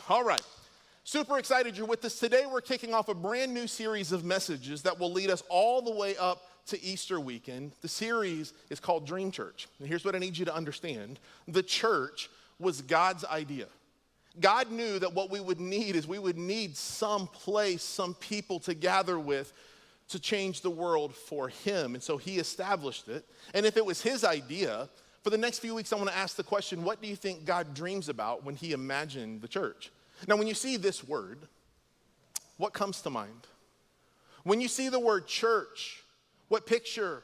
All right. Super excited you're with us. Today we're kicking off a brand new series of messages that will lead us all the way up to Easter weekend. The series is called Dream Church. And here's what I need you to understand. The church was God's idea. God knew that what we would need is we would need some place, some people to gather with to change the world for him. And so he established it. And if it was his idea, for the next few weeks I want to ask the question, what do you think God dreams about when he imagined the church? Now, when you see this word, what comes to mind? When you see the word church, what picture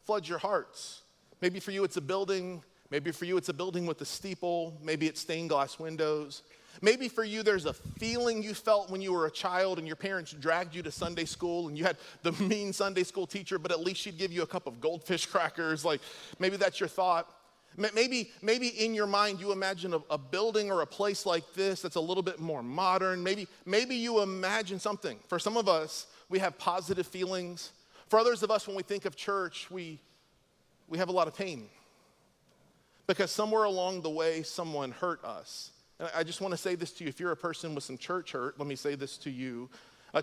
floods your hearts? Maybe for you it's a building. Maybe for you it's a building with a steeple. Maybe it's stained glass windows. Maybe for you there's a feeling you felt when you were a child and your parents dragged you to Sunday school and you had the mean Sunday school teacher, but at least she'd give you a cup of goldfish crackers. Like maybe that's your thought. Maybe in your mind you imagine a building or a place like this that's a little bit more modern. Maybe you imagine something. For some of us, we have positive feelings. For others of us, when we think of church, we have a lot of pain. Because somewhere along the way, someone hurt us. And I just want to say this to you. If you're a person with some church hurt, let me say this to you.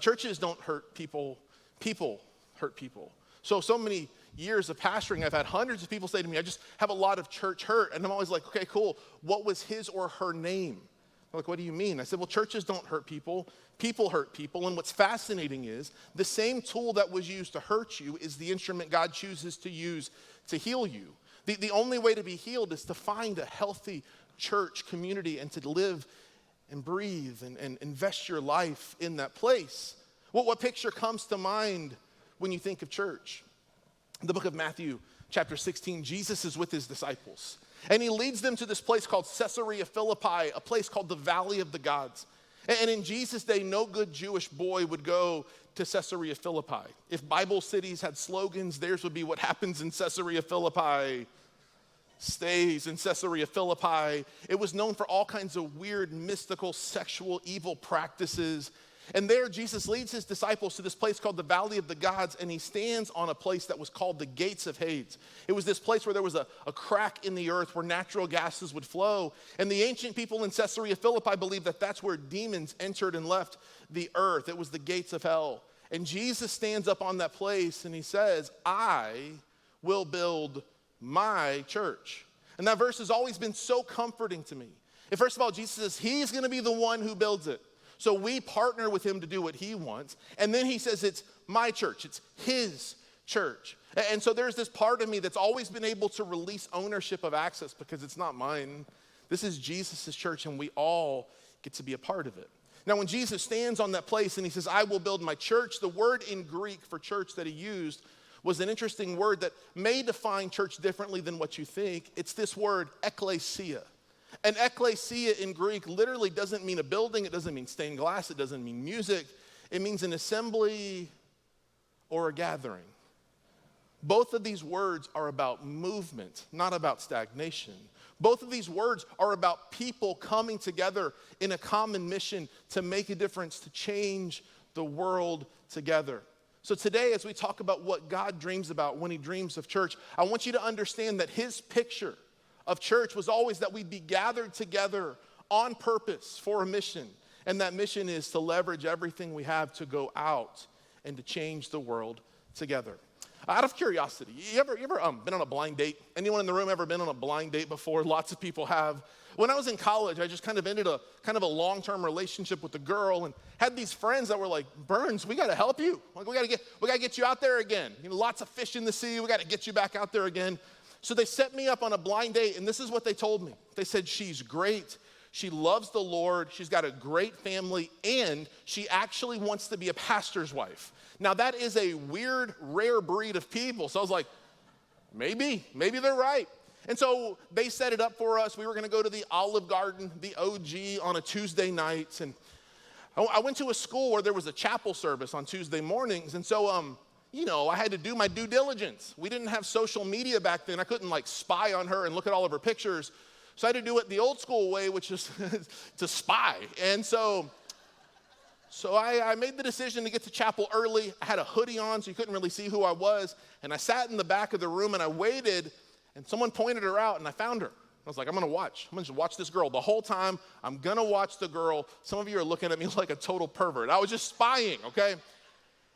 Churches don't hurt people. People hurt people. So many years of pastoring, I've had hundreds of people say to me, I just have a lot of church hurt. And I'm always like, okay, cool. What was his or her name? They're like, what do you mean? I said, well, churches don't hurt people. People hurt people. And what's fascinating is the same tool that was used to hurt you is the instrument God chooses to use to heal you. The only way to be healed is to find a healthy church community and to live and breathe and invest your life in that place. What picture comes to mind when you think of church? In the book of Matthew, chapter 16, Jesus is with his disciples. And he leads them to this place called Caesarea Philippi, a place called the Valley of the Gods. And in Jesus' day, no good Jewish boy would go to Caesarea Philippi. If Bible cities had slogans, theirs would be what happens in Caesarea Philippi stays in Caesarea Philippi. It was known for all kinds of weird, mystical, sexual, evil practices. And there, Jesus leads his disciples to this place called the Valley of the Gods, and he stands on a place that was called the Gates of Hades. It was this place where there was a crack in the earth where natural gases would flow. And the ancient people in Caesarea Philippi believed that that's where demons entered and left the earth. It was the gates of hell. And Jesus stands up on that place, and he says, I will build my church. And that verse has always been so comforting to me. And first of all, Jesus says he's going to be the one who builds it. So we partner with him to do what he wants. And then he says it's my church. It's his church. And so there's this part of me that's always been able to release ownership of access because it's not mine. This is Jesus' church, and we all get to be a part of it. Now, when Jesus stands on that place and he says, I will build my church, the word in Greek for church that he used was an interesting word that may define church differently than what you think. It's this word, ekklesia. And ekklesia in Greek literally doesn't mean a building. It doesn't mean stained glass. It doesn't mean music. It means an assembly or a gathering. Both of these words are about movement, not about stagnation. Both of these words are about people coming together in a common mission to make a difference, to change the world together. So today, as we talk about what God dreams about when he dreams of church, I want you to understand that his picture of church was always that we'd be gathered together on purpose for a mission. And that mission is to leverage everything we have to go out and to change the world together. Out of curiosity, you ever been on a blind date? Anyone in the room ever been on a blind date before? Lots of people have. When I was in college, I just kind of ended a long-term relationship with a girl and had these friends that were like, Burns, we got to help you. Like we got to get you out there again. You know, lots of fish in the sea. We got to get you back out there again. So they set me up on a blind date, and this is what they told me. They said, she's great. She loves the Lord. She's got a great family, and she actually wants to be a pastor's wife. Now, that is a weird, rare breed of people. So I was like, maybe they're right. And so they set it up for us. We were going to go to the Olive Garden, the OG, on a Tuesday night. And I went to a school where there was a chapel service on Tuesday mornings. And so, I had to do my due diligence. We didn't have social media back then. I couldn't spy on her and look at all of her pictures. So I had to do it the old school way, which is to spy. And so I made the decision to get to chapel early. I had a hoodie on, so you couldn't really see who I was. And I sat in the back of the room, and I waited, and someone pointed her out, and I found her. I was like, I'm gonna just watch this girl. The whole time, I'm gonna watch the girl. Some of you are looking at me like a total pervert. I was just spying, okay?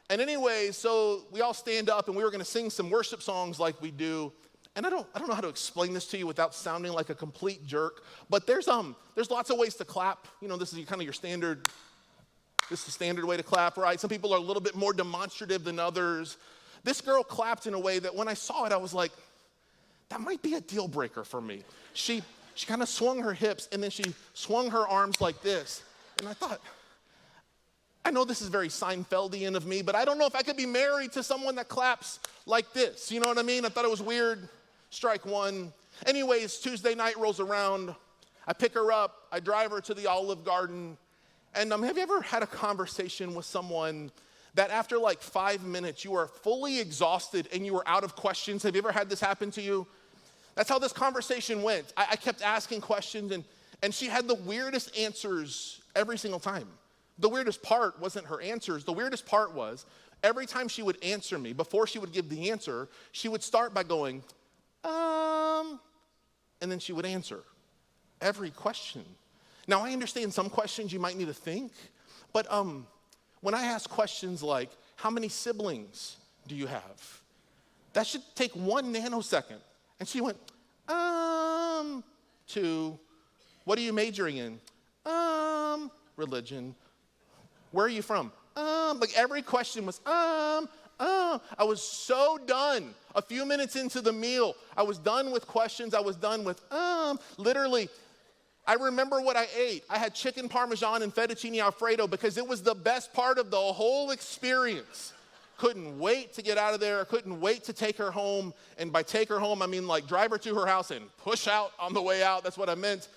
And anyway, so we all stand up and we were gonna sing some worship songs like we do. And I don't know how to explain this to you without sounding like a complete jerk, but there's lots of ways to clap. You know, this is kind of your standard, this is the standard way to clap, right? Some people are a little bit more demonstrative than others. This girl clapped in a way that when I saw it, I was like, that might be a deal breaker for me. She kind of swung her hips and then she swung her arms like this. And I thought, I know this is very Seinfeldian of me, but I don't know if I could be married to someone that claps like this. You know what I mean? I thought it was weird. Strike one. Anyways, Tuesday night rolls around. I pick her up. I drive her to the Olive Garden. And have you ever had a conversation with someone that after like 5 minutes, you are fully exhausted and you are out of questions? Have you ever had this happen to you? That's how this conversation went. I kept asking questions and she had the weirdest answers every single time. The weirdest part wasn't her answers. The weirdest part was every time she would answer me, before she would give the answer, she would start by going, and then she would answer every question. Now, I understand some questions you might need to think, but when I ask questions like, how many siblings do you have? That should take 1 nanosecond. And she went, to, what are you majoring in? Religion. Where are you from? Like every question was, I was so done. A few minutes into the meal, I was done with questions. I was done with, literally, I remember what I ate. I had chicken parmesan and fettuccine alfredo because it was the best part of the whole experience. Couldn't wait to get out of there. Couldn't wait to take her home. And by take her home, I mean like drive her to her house and push out on the way out. That's what I meant.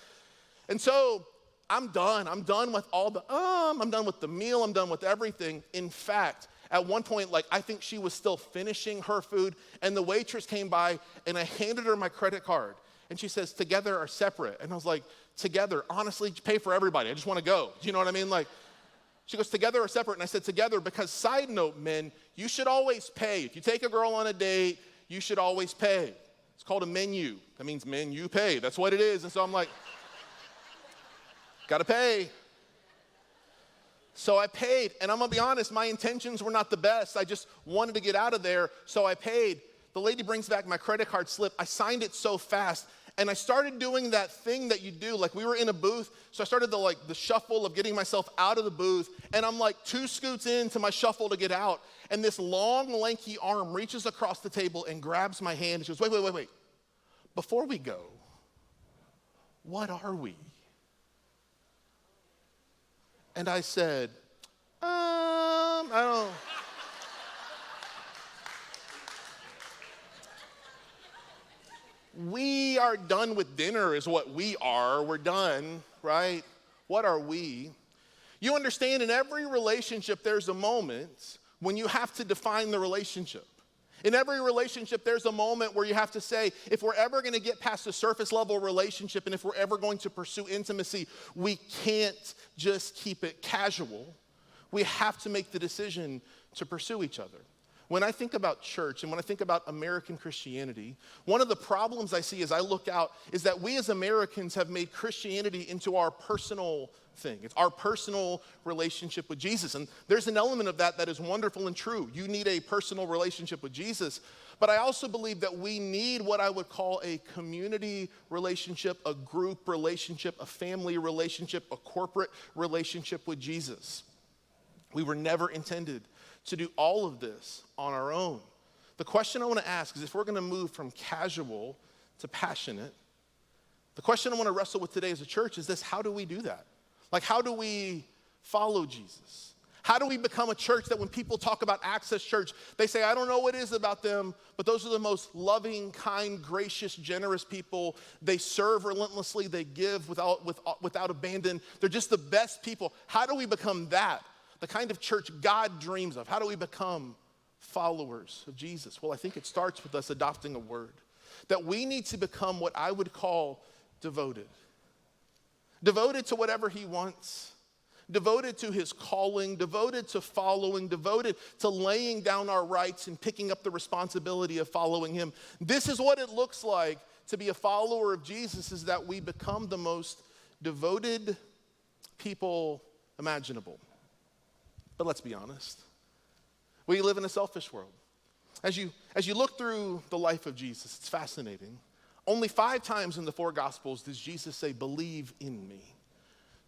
And so I'm done. I'm done with all the, I'm done with the meal. I'm done with everything. In fact, at one point, like I think she was still finishing her food and the waitress came by and I handed her my credit card. And she says, together or separate? And I was like, together. Honestly, pay for everybody. I just want to go. Do you know what I mean? Like, she goes, together or separate? And I said, together, because side note, men, you should always pay. If you take a girl on a date, you should always pay. It's called a menu. That means men, you pay. That's what it is. And so I'm like, gotta pay. So I paid, and I'm gonna be honest, my intentions were not the best. I just wanted to get out of there, so I paid. The lady brings back my credit card slip. I signed it so fast, and I started doing that thing that you do. Like we were in a booth, so I started the shuffle of getting myself out of the booth, and I'm like 2 scoots into my shuffle to get out, and this long, lanky arm reaches across the table and grabs my hand, and she goes, wait. Before we go, what are we? And I said, I don't. We are done with dinner is what we are. We're done, right? What are we? You understand in every relationship there's a moment when you have to define the relationship. In every relationship, there's a moment where you have to say, if we're ever going to get past a surface level relationship and if we're ever going to pursue intimacy, we can't just keep it casual. We have to make the decision to pursue each other. When I think about church and when I think about American Christianity, one of the problems I see as I look out is that we as Americans have made Christianity into our personal thing. It's our personal relationship with Jesus. And there's an element of that that is wonderful and true. You need a personal relationship with Jesus. But I also believe that we need what I would call a community relationship, a group relationship, a family relationship, a corporate relationship with Jesus. We were never intended to do all of this on our own. The question I want to ask is if we're going to move from casual to passionate, the question I want to wrestle with today as a church is this: how do we do that? Like, how do we follow Jesus? How do we become a church that when people talk about Access Church, they say, I don't know what it is about them, but those are the most loving, kind, gracious, generous people. They serve relentlessly. They give without abandon. They're just the best people. How do we become that? The kind of church God dreams of. How do we become followers of Jesus? Well, I think it starts with us adopting a word. That we need to become what I would call devoted. Devoted to whatever he wants. Devoted to his calling. Devoted to following. Devoted to laying down our rights and picking up the responsibility of following him. This is what it looks like to be a follower of Jesus is that we become the most devoted people imaginable. But let's be honest. We live in a selfish world. As you look through the life of Jesus, it's fascinating. Only 5 times in the 4 Gospels does Jesus say, believe in me.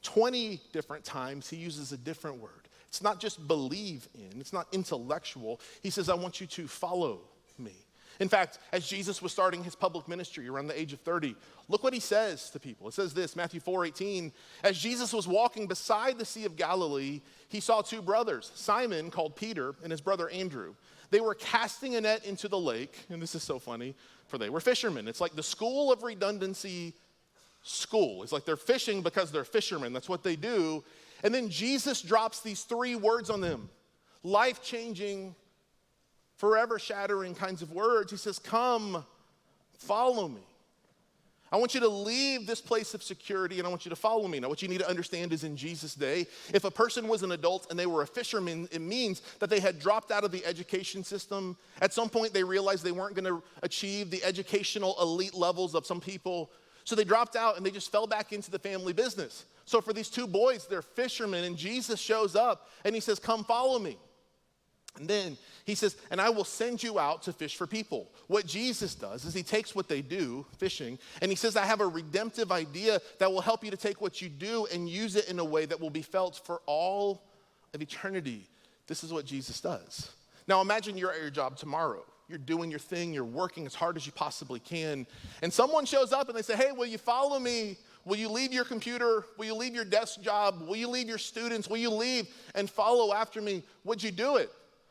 20 different times he uses a different word. It's not just believe in, it's not intellectual. He says, I want you to follow me. In fact, as Jesus was starting his public ministry around the age of 30, look what he says to people. It says this, Matthew 4:18, as Jesus was walking beside the Sea of Galilee, he saw 2 brothers, Simon, called Peter, and his brother Andrew. They were casting a net into the lake, and this is so funny, for they were fishermen. It's like the school of redundancy school. It's like they're fishing because they're fishermen. That's what they do. And then Jesus drops these 3 words on them, life-changing, forever-shattering kinds of words. He says, come, follow me. I want you to leave this place of security and I want you to follow me. Now, what you need to understand is in Jesus' day, if a person was an adult and they were a fisherman, it means that they had dropped out of the education system. At some point, they realized they weren't going to achieve the educational elite levels of some people. So they dropped out and they just fell back into the family business. So for these 2 boys, they're fishermen, and Jesus shows up and he says, come follow me. And then he says, and I will send you out to fish for people. What Jesus does is he takes what they do, fishing, and he says, I have a redemptive idea that will help you to take what you do and use it in a way that will be felt for all of eternity. This is what Jesus does. Now imagine you're at your job tomorrow. You're doing your thing, you're working as hard as you possibly can, and someone shows up and they say, hey, will you follow me? Will you leave your computer? Will you leave your desk job? Will you leave your students? Will you leave and follow after me? Would you do it?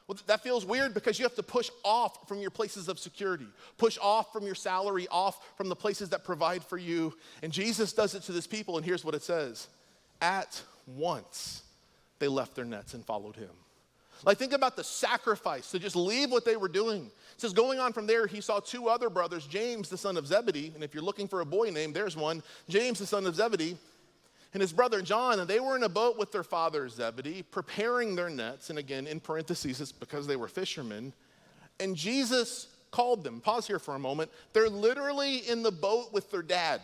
Well, that feels weird because you have to push off from your places of security, push off from your salary, off from the places that provide for you. And Jesus does it to this people, and here's what it says. At once, they left their nets and followed him. Like, think about the sacrifice to just leave what they were doing. It says, going on from there, he saw 2 other brothers, James, the son of Zebedee, and if you're looking for a boy name, there's one, James, the son of Zebedee, and his brother John, and they were in a boat with their father Zebedee, preparing their nets. And again, in parentheses, it's because they were fishermen. And Jesus called them. Pause here for a moment. They're literally in the boat with their dad.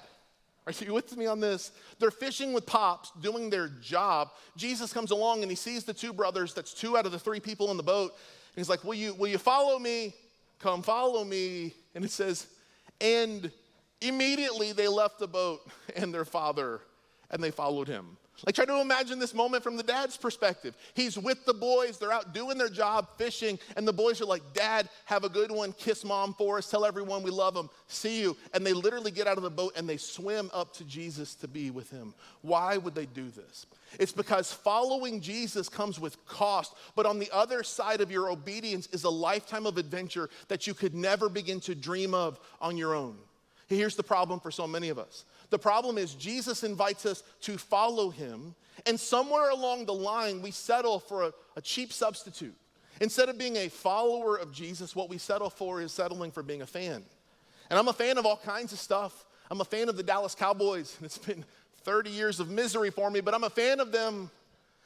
Are you with me on this? They're fishing with Pops, doing their job. Jesus comes along and he sees the 2 brothers. That's 2 out of the 3 people in the boat. And he's like, will you follow me? Come follow me. And it says, and immediately they left the boat and their father, and they followed him. Like, try to imagine this moment from the dad's perspective. He's with the boys, they're out doing their job, fishing, and the boys are like, Dad, have a good one, kiss mom for us, tell everyone we love them, see you. And they literally get out of the boat and they swim up to Jesus to be with him. Why would they do this? It's because following Jesus comes with cost, but on the other side of your obedience is a lifetime of adventure that you could never begin to dream of on your own. Here's the problem for so many of us. The problem is Jesus invites us to follow him, and somewhere along the line, we settle for a cheap substitute. Instead of being a follower of Jesus, what we settle for is settling for being a fan. And I'm a fan of all kinds of stuff. I'm a fan of the Dallas Cowboys, and it's been 30 years of misery for me, but I'm a fan of them.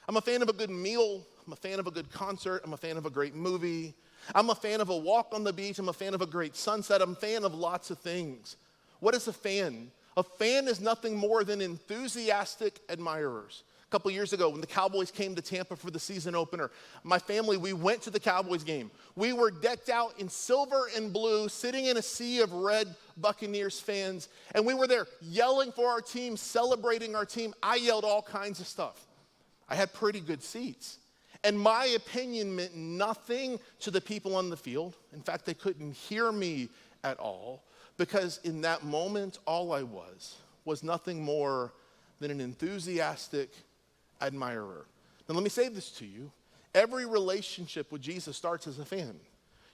I'm a fan of a good meal. I'm a fan of a good concert. I'm a fan of a great movie. I'm a fan of a walk on the beach. I'm a fan of a great sunset. I'm a fan of lots of things. What is a fan? A fan is nothing more than enthusiastic admirers. A couple years ago, when the Cowboys came to Tampa for the season opener, my family, we went to the Cowboys game. We were decked out in silver and blue, sitting in a sea of red Buccaneers fans, and we were there yelling for our team, celebrating our team. I yelled all kinds of stuff. I had pretty good seats. And my opinion meant nothing to the people on the field. In fact, they couldn't hear me at all. Because in that moment, all I was nothing more than an enthusiastic admirer. Now let me say this to you. Every relationship with Jesus starts as a fan.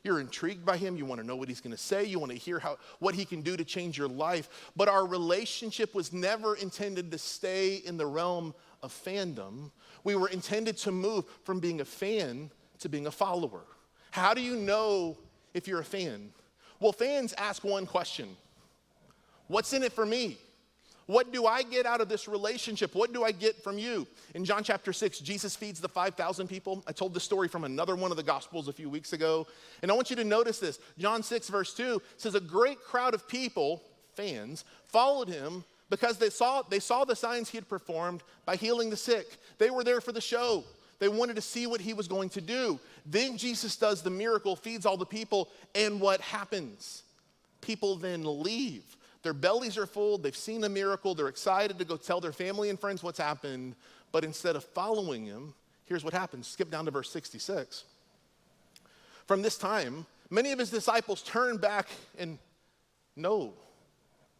You're intrigued by him. You want to know what he's going to say. You want to hear what he can do to change your life. But our relationship was never intended to stay in the realm of fandom. We were intended to move from being a fan to being a follower. How do you know if you're a fan? Well, fans ask one question. What's in it for me? What do I get out of this relationship? What do I get from you? In John chapter 6, Jesus feeds the 5,000 people. I told this story from another one of the Gospels a few weeks ago. And I want you to notice this. John 6, verse 2 says, a great crowd of people fans, followed him because they saw the signs he had performed by healing the sick. They were there for the show. They wanted to see what he was going to do. Then Jesus does the miracle, feeds all the people, and what happens? People then leave. Their bellies are full, they've seen a miracle, they're excited to go tell their family and friends what's happened, but instead of following him, here's what happens. Skip down to verse 66. From this time, many of his disciples turned back and no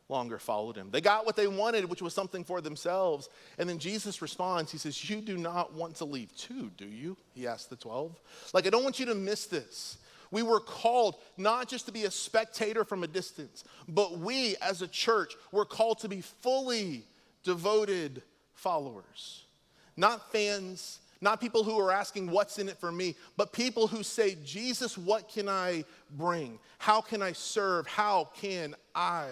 longer followed him. They got what they wanted, which was something for themselves. And then Jesus responds, he says, you do not want to leave too, do you? He asked the 12. Like, I don't want you to miss this. We were called not just to be a spectator from a distance, but we as a church were called to be fully devoted followers. Not fans, not people who are asking what's in it for me, but people who say, Jesus, what can I bring? How can I serve? How can I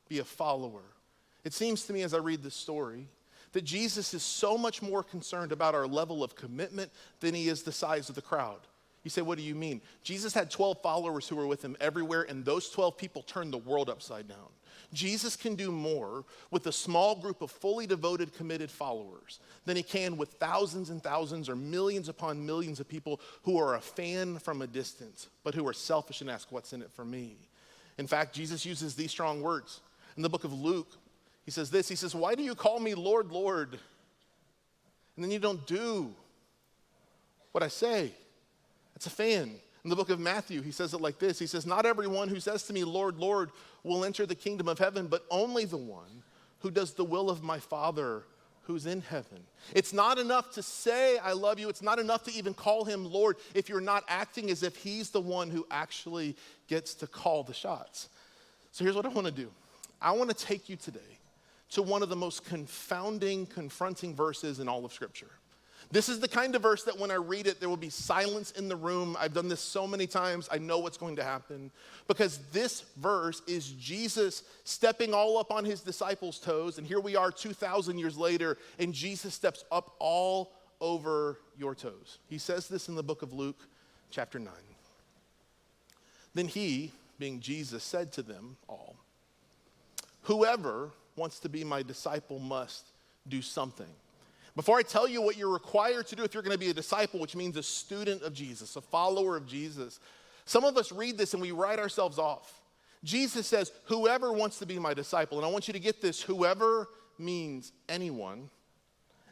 be a follower? It seems to me as I read this story that Jesus is so much more concerned about our level of commitment than he is the size of the crowd. You say, what do you mean? Jesus had 12 followers who were with him everywhere, and those 12 people turned the world upside down. Jesus can do more with a small group of fully devoted, committed followers than he can with thousands and thousands or millions upon millions of people who are a fan from a distance, but who are selfish and ask, what's in it for me? In fact, Jesus uses these strong words. In the book of Luke, he says this, he says, why do you call me Lord, Lord, and then you don't do what I say? It's a fan. In the book of Matthew, he says it like this. He says, not everyone who says to me, Lord, Lord, will enter the kingdom of heaven, but only the one who does the will of my Father who's in heaven. It's not enough to say, I love you. It's not enough to even call him Lord if you're not acting as if he's the one who actually gets to call the shots. So here's what I want to do. I want to take you today to one of the most confounding, confronting verses in all of Scripture. This is the kind of verse that when I read it, there will be silence in the room. I've done this so many times. I know what's going to happen. Because this verse is Jesus stepping all up on his disciples' toes. And here we are 2,000 years later, and Jesus steps up all over your toes. He says this in the book of Luke, chapter 9. Then he, being Jesus, said to them all, whoever wants to be my disciple must do something. Before I tell you what you're required to do if you're going to be a disciple, which means a student of Jesus, a follower of Jesus, some of us read this and we write ourselves off. Jesus says, whoever wants to be my disciple, and I want you to get this, whoever means anyone,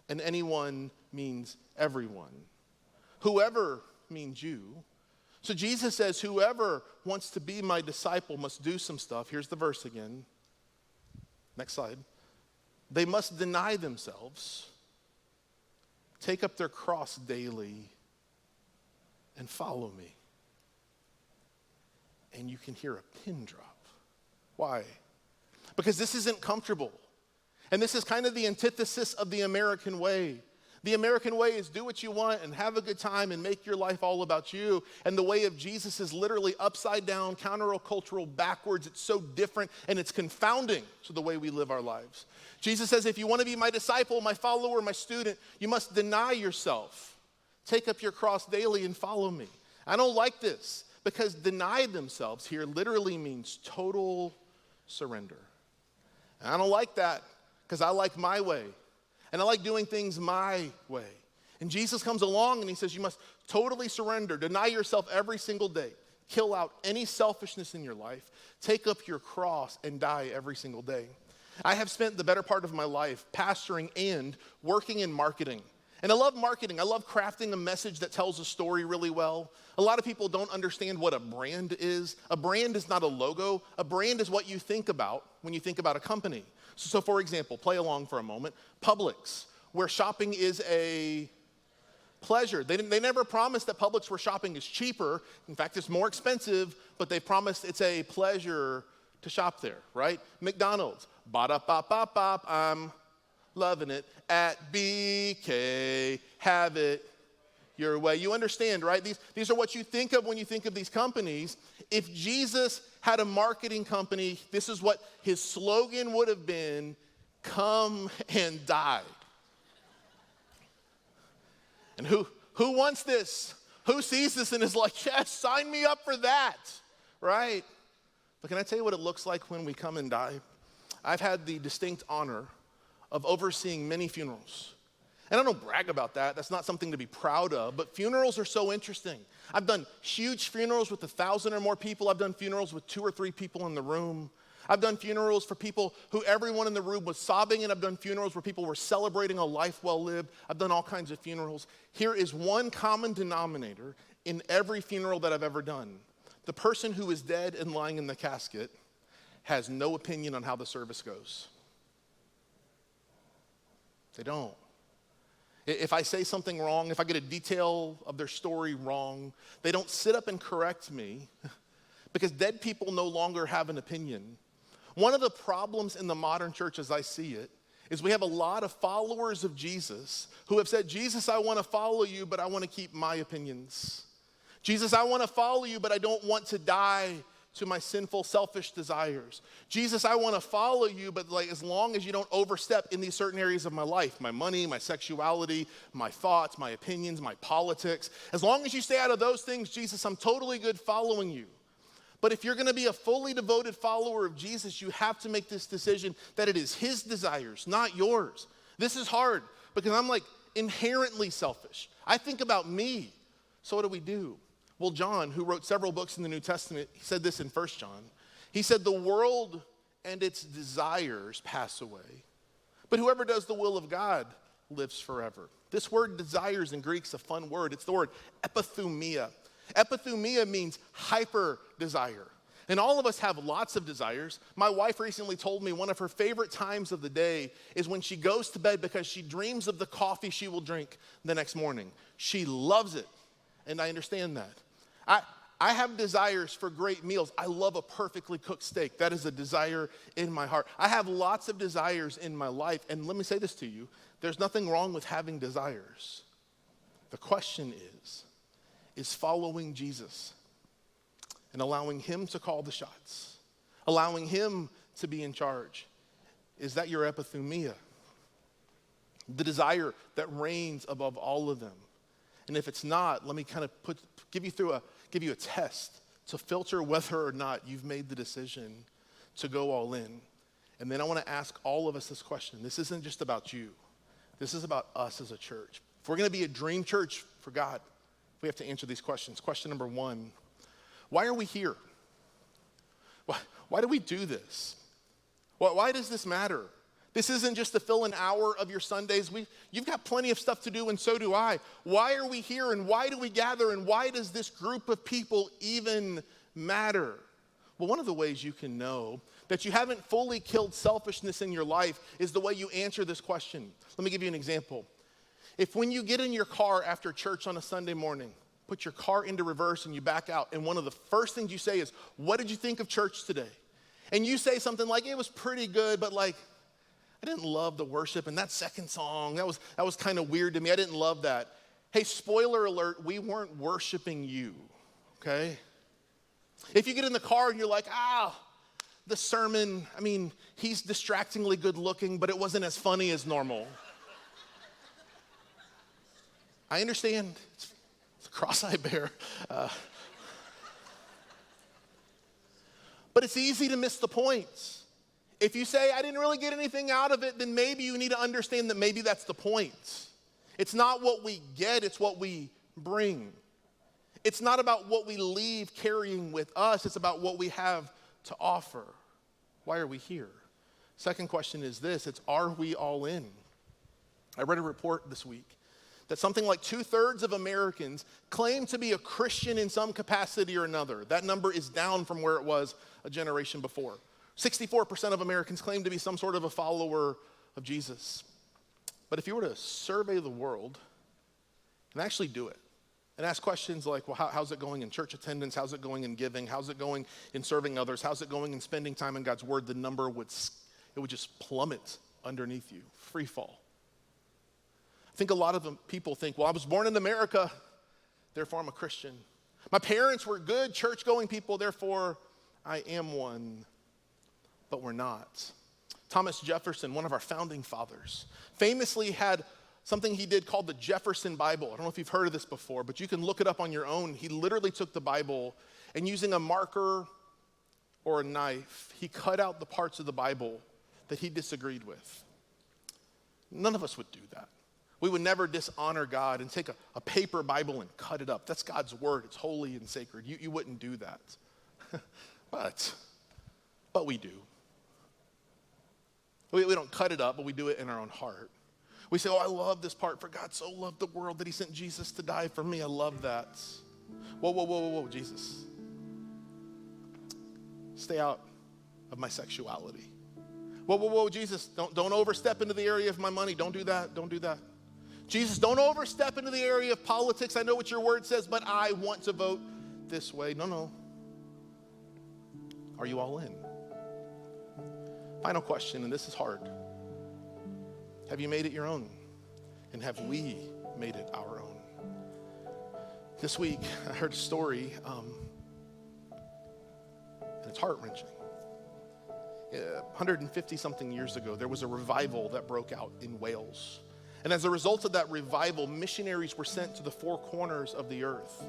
and anyone means everyone. Whoever means you. So Jesus says, whoever wants to be my disciple must do some stuff. Here's the verse again. Next slide. They must deny themselves, take up their cross daily, and follow me. And you can hear a pin drop. Why? Because this isn't comfortable. And this is kind of the antithesis of the American way. The American way is do what you want and have a good time and make your life all about you. And the way of Jesus is literally upside down, countercultural, backwards. It's so different and it's confounding to the way we live our lives. Jesus says, if you want to be my disciple, my follower, my student, you must deny yourself. Take up your cross daily and follow me. I don't like this because deny themselves here literally means total surrender. And I don't like that because I like my way. And I like doing things my way. And Jesus comes along and he says, you must totally surrender, deny yourself every single day, kill out any selfishness in your life, take up your cross and die every single day. I have spent the better part of my life pastoring and working in marketing. And I love marketing. I love crafting a message that tells a story really well. A lot of people don't understand what a brand is. A brand is not a logo. A brand is what you think about when you think about a company. So for example, play along for a moment. Publix, where shopping is a pleasure. They never promised that Publix where shopping is cheaper. In fact, it's more expensive, but they promised it's a pleasure to shop there, right? McDonald's, ba-da-ba-ba-bop, I'm loving it. At BK, have it your way. You understand, right? These are what you think of when you think of these companies. If Jesus had a marketing company, this is what his slogan would have been: come and die. And who wants this? Who sees this and is like, yes, sign me up for that, right? But can I tell you what it looks like when we come and die? I've had the distinct honor of overseeing many funerals. And I don't brag about that. That's not something to be proud of. But funerals are so interesting. I've done huge funerals with 1,000 or more people. I've done funerals with 2 or 3 people in the room. I've done funerals for people who everyone in the room was sobbing, and I've done funerals where people were celebrating a life well lived. I've done all kinds of funerals. Here is one common denominator in every funeral that I've ever done. The person who is dead and lying in the casket has no opinion on how the service goes. They don't. If I say something wrong, if I get a detail of their story wrong, they don't sit up and correct me because dead people no longer have an opinion. One of the problems in the modern church as I see it is we have a lot of followers of Jesus who have said, Jesus, I want to follow you, but I want to keep my opinions. Jesus, I want to follow you, but I don't want to die to my sinful, selfish desires. Jesus, I want to follow you, but as long as you don't overstep in these certain areas of my life, my money, my sexuality, my thoughts, my opinions, my politics, as long as you stay out of those things, Jesus, I'm totally good following you. But if you're going to be a fully devoted follower of Jesus, you have to make this decision that it is his desires, not yours. This is hard because I'm inherently selfish. I think about me. So what do we do? Well, John, who wrote several books in the New Testament, he said this in 1 John. He said, the world and its desires pass away, but whoever does the will of God lives forever. This word desires in Greek is a fun word. It's the word epithumia. Epithumia means hyper desire. And all of us have lots of desires. My wife recently told me one of her favorite times of the day is when she goes to bed because she dreams of the coffee she will drink the next morning. She loves it, and I understand that. I have desires for great meals. I love a perfectly cooked steak. That is a desire in my heart. I have lots of desires in my life, and let me say this to you. There's nothing wrong with having desires. The question is following Jesus and allowing him to call the shots, allowing him to be in charge. Is that your epithumia? The desire that reigns above all of them. And if it's not, let me kind of give you a test to filter whether or not you've made the decision to go all in. And then I want to ask all of us this question. This isn't just about you. This is about us as a church. If we're going to be a dream church for God, we have to answer these questions. Question number 1, why are we here? Why do we do this? Why does this matter? This isn't just to fill an hour of your Sundays. You've got plenty of stuff to do, and so do I. Why are we here, and why do we gather, and why does this group of people even matter? Well, one of the ways you can know that you haven't fully killed selfishness in your life is the way you answer this question. Let me give you an example. If when you get in your car after church on a Sunday morning, put your car into reverse and you back out, and one of the first things you say is, what did you think of church today? And you say something like, it was pretty good, but I didn't love the worship, and that second song, that was kind of weird to me. I didn't love that. Hey, spoiler alert, we weren't worshiping you, okay? If you get in the car and you're like, the sermon, he's distractingly good looking, but it wasn't as funny as normal. I understand, it's a cross I bear. But it's easy to miss the point. If you say, I didn't really get anything out of it, then maybe you need to understand that maybe that's the point. It's not what we get, it's what we bring. It's not about what we leave carrying with us, it's about what we have to offer. Why are we here? Second question is this, are we all in? I read a report this week that something like 2/3 of Americans claim to be a Christian in some capacity or another. That number is down from where it was a generation before. 64% of Americans claim to be some sort of a follower of Jesus. But if you were to survey the world and actually do it, and ask questions like, well, how's it going in church attendance? How's it going in giving? How's it going in serving others? How's it going in spending time in God's word? The number would just plummet underneath you, free fall. I think a lot of people think, well, I was born in America, therefore I'm a Christian. My parents were good church-going people, therefore I am one. But we're not. Thomas Jefferson, one of our founding fathers, famously had something he did called the Jefferson Bible. I don't know if you've heard of this before, but you can look it up on your own. He literally took the Bible and using a marker or a knife, he cut out the parts of the Bible that he disagreed with. None of us would do that. We would never dishonor God and take a paper Bible and cut it up. That's God's word. It's holy and sacred. You wouldn't do that. But we do. We don't cut it up, but we do it in our own heart. We say, oh, I love this part. For God so loved the world that he sent Jesus to die for me. I love that. Whoa, Jesus. Stay out of my sexuality. Whoa, Jesus, don't overstep into the area of my money. Don't do that. Jesus, don't overstep into the area of politics. I know what your word says, but I want to vote this way. No. Are you all in? Final question, and this is hard. Have you made it your own? And have we made it our own? This week, I heard a story, and it's heart-wrenching. 150-something years ago, there was a revival that broke out in Wales. And as a result of that revival, missionaries were sent to the four corners of the earth.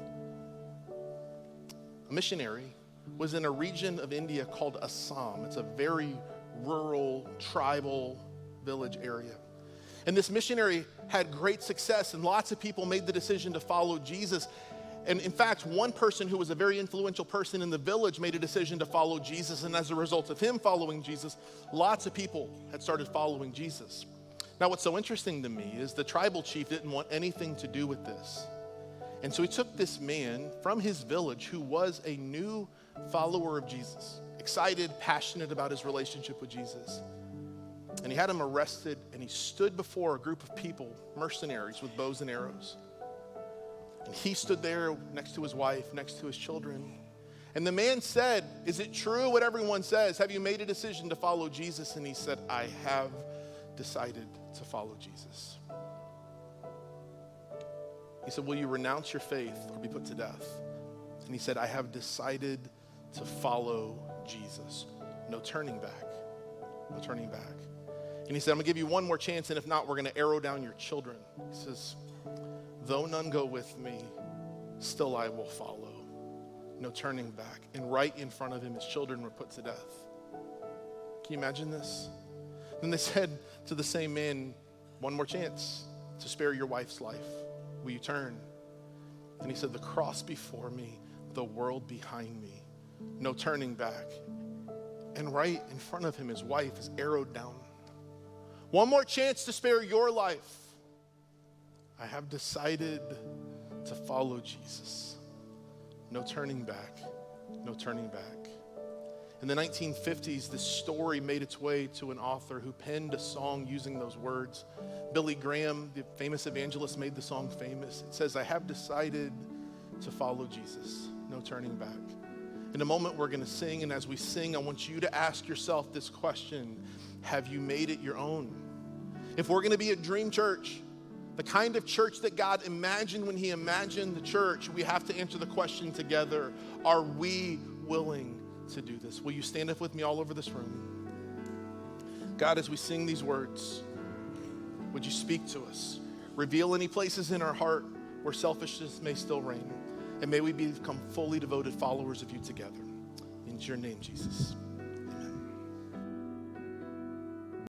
A missionary was in a region of India called Assam. It's a very rural, tribal village area. And this missionary had great success, and lots of people made the decision to follow Jesus. And in fact, one person who was a very influential person in the village made a decision to follow Jesus. And as a result of him following Jesus, lots of people had started following Jesus. Now, what's so interesting to me is the tribal chief didn't want anything to do with this. And so he took this man from his village who was a new follower of Jesus, excited, passionate about his relationship with Jesus. And he had him arrested, and he stood before a group of people, mercenaries with bows and arrows. And he stood there next to his wife, next to his children. And the man said, is it true what everyone says? Have you made a decision to follow Jesus? And he said, I have decided to follow Jesus. He said, will you renounce your faith or be put to death? And he said, I have decided to follow Jesus. No turning back. No turning back. And he said, I'm going to give you one more chance, and if not, we're going to arrow down your children. He says, though none go with me, still I will follow. No turning back. And right in front of him, his children were put to death. Can you imagine this? Then they said to the same man, one more chance to spare your wife's life. Will you turn? And he said, the cross before me, the world behind me. No turning back. And right in front of him, his wife is arrowed down. One more chance to spare your life. I have decided to follow Jesus. No turning back. No turning back. In the 1950s, this story made its way to an author who penned a song using those words. Billy Graham, the famous evangelist, made the song famous. It says, I have decided to follow Jesus. No turning back. In a moment, we're going to sing, and as we sing, I want you to ask yourself this question. Have you made it your own? If we're going to be a dream church, the kind of church that God imagined when he imagined the church, we have to answer the question together. Are we willing to do this? Will you stand up with me all over this room? God, as we sing these words, would you speak to us? Reveal any places in our heart where selfishness may still reign. And may we become fully devoted followers of you together. In your name, Jesus.